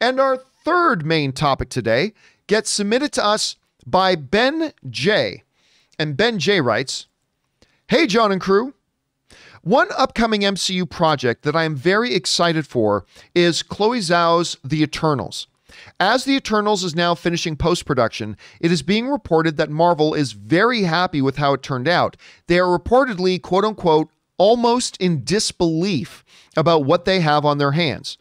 And our third main topic today gets submitted to us by Ben J. And Ben J writes, "Hey, John and crew. One upcoming MCU project that I am very excited for is Chloe Zhao's The Eternals. As The Eternals is now finishing post-production, it is being reported that Marvel is very happy with how it turned out. They are reportedly, quote-unquote, almost in disbelief about what they have on their hands.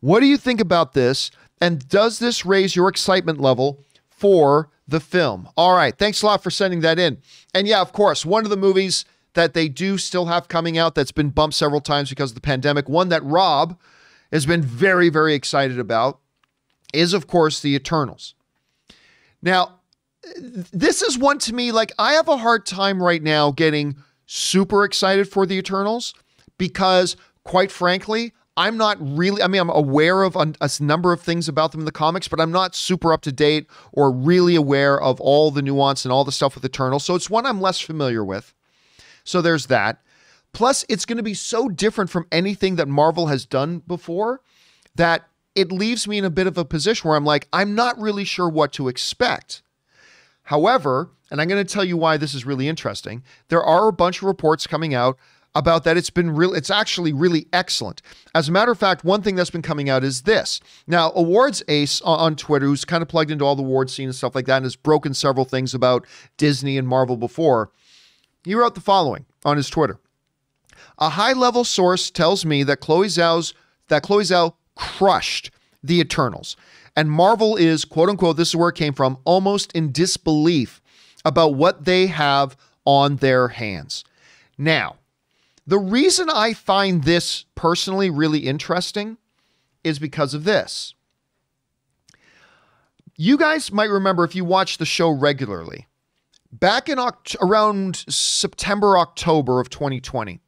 What do you think about this, and does this raise your excitement level for the film?" All right, thanks a lot for sending that in. And yeah, of course, one of the movies that they do still have coming out that's been bumped several times because of the pandemic, one that Rob has been very, very excited about, is, of course, The Eternals. Now, this is one to me, like, I have a hard time right now getting super excited for The Eternals because, quite frankly, I'm not really, I mean, I'm aware of a number of things about them in the comics, but I'm not super up to date or really aware of all the nuance and all the stuff with Eternals. So it's one I'm less familiar with. So there's that. Plus, it's going to be so different from anything that Marvel has done before that it leaves me in a bit of a position where I'm like, I'm not really sure what to expect. However, and I'm going to tell you why this is really interesting, there are a bunch of reports coming out about that it's actually really excellent. As a matter of fact, one thing that's been coming out is this. Now, Awards Ace on Twitter, who's kind of plugged into all the award scene and stuff like that and has broken several things about Disney and Marvel before, he wrote the following on his Twitter. "A high-level source tells me that Chloe Zhao crushed The Eternals, and Marvel is, quote-unquote, this is where it came from, almost in disbelief about what they have on their hands." Now, the reason I find this personally really interesting is because of this. You guys might remember, if you watch the show regularly, back in around September, October of 2020,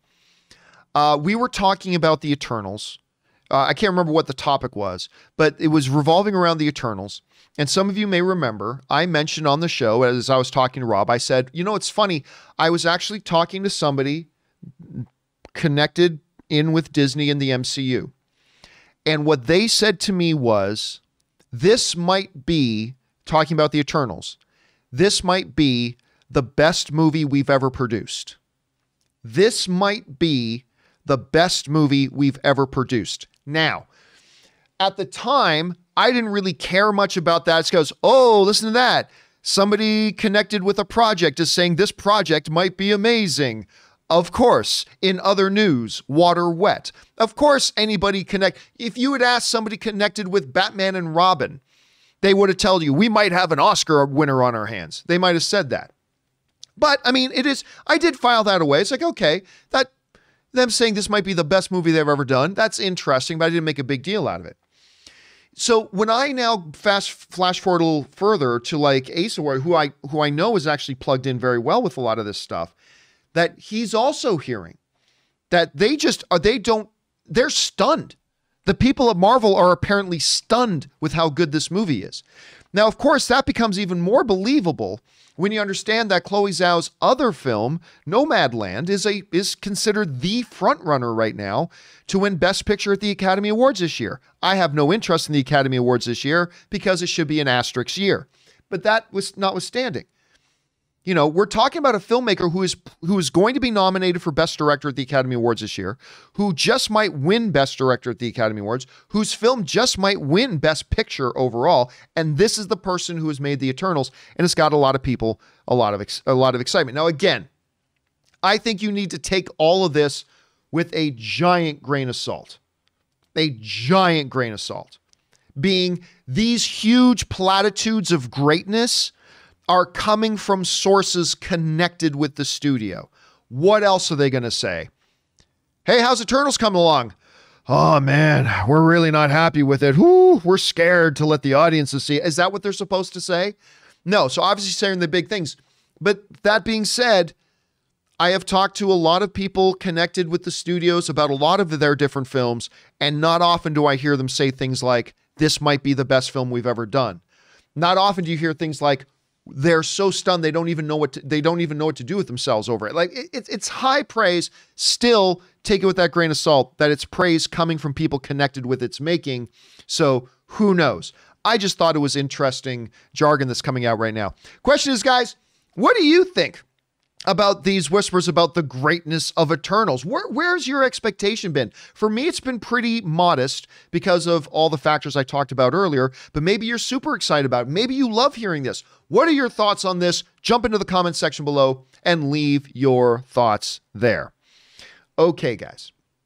we were talking about The Eternals. I can't remember what the topic was, but it was revolving around The Eternals. And some of you may remember, I mentioned on the show, as I was talking to Rob, I said, you know, it's funny. I was actually talking to somebody connected in with Disney and the MCU. And what they said to me was, this might be, talking about The Eternals, this might be the best movie we've ever produced. This might be the best movie we've ever produced. Now, at the time, I didn't really care much about that. It goes, oh, listen to that. Somebody connected with a project is saying this project might be amazing. Of course, in other news, water wet. Of course, if you had asked somebody connected with Batman and Robin, they would have told you, we might have an Oscar winner on our hands. They might have said that. But, I mean, I did file that away. It's like, okay, them saying this might be the best movie they've ever done, that's interesting, but I didn't make a big deal out of it. So when I now flash forward a little further to like Asa, who I know is actually plugged in very well with a lot of this stuff, that he's also hearing that they're stunned. The people at Marvel are apparently stunned with how good this movie is. Now, of course, that becomes even more believable when you understand that Chloe Zhao's other film, Nomadland, is considered the frontrunner right now to win Best Picture at the Academy Awards this year. I have no interest in the Academy Awards this year because it should be an asterisk year. But that was notwithstanding. You know, we're talking about a filmmaker who is going to be nominated for Best Director at the Academy Awards this year, who just might win Best Director at the Academy Awards, whose film just might win Best Picture overall, and this is the person who has made The Eternals, and it's got a lot of people, a lot of excitement. Now, again, I think you need to take all of this with a giant grain of salt. A giant grain of salt. Being these huge platitudes of greatness are coming from sources connected with the studio. What else are they going to say? Hey, how's Eternals coming along? Oh man, we're really not happy with it. Whoo, we're scared to let the audiences see it. Is that what they're supposed to say? No, so obviously saying the big things. But that being said, I have talked to a lot of people connected with the studios about a lot of their different films, and not often do I hear them say things like, this might be the best film we've ever done. Not often do you hear things like, they're so stunned they don't even know what to do with themselves over it. Like it's high praise. Still, take it with that grain of salt that it's praise coming from people connected with its making. So Who knows? I just thought it was interesting jargon that's coming out right now. Question is, guys, what do you think about these whispers about the greatness of Eternals? Where's your expectation been? For me, it's been pretty modest because of all the factors I talked about earlier, but maybe you're super excited about it. Maybe you love hearing this. What are your thoughts on this? Jump into the comment section below and leave your thoughts there. Okay, guys.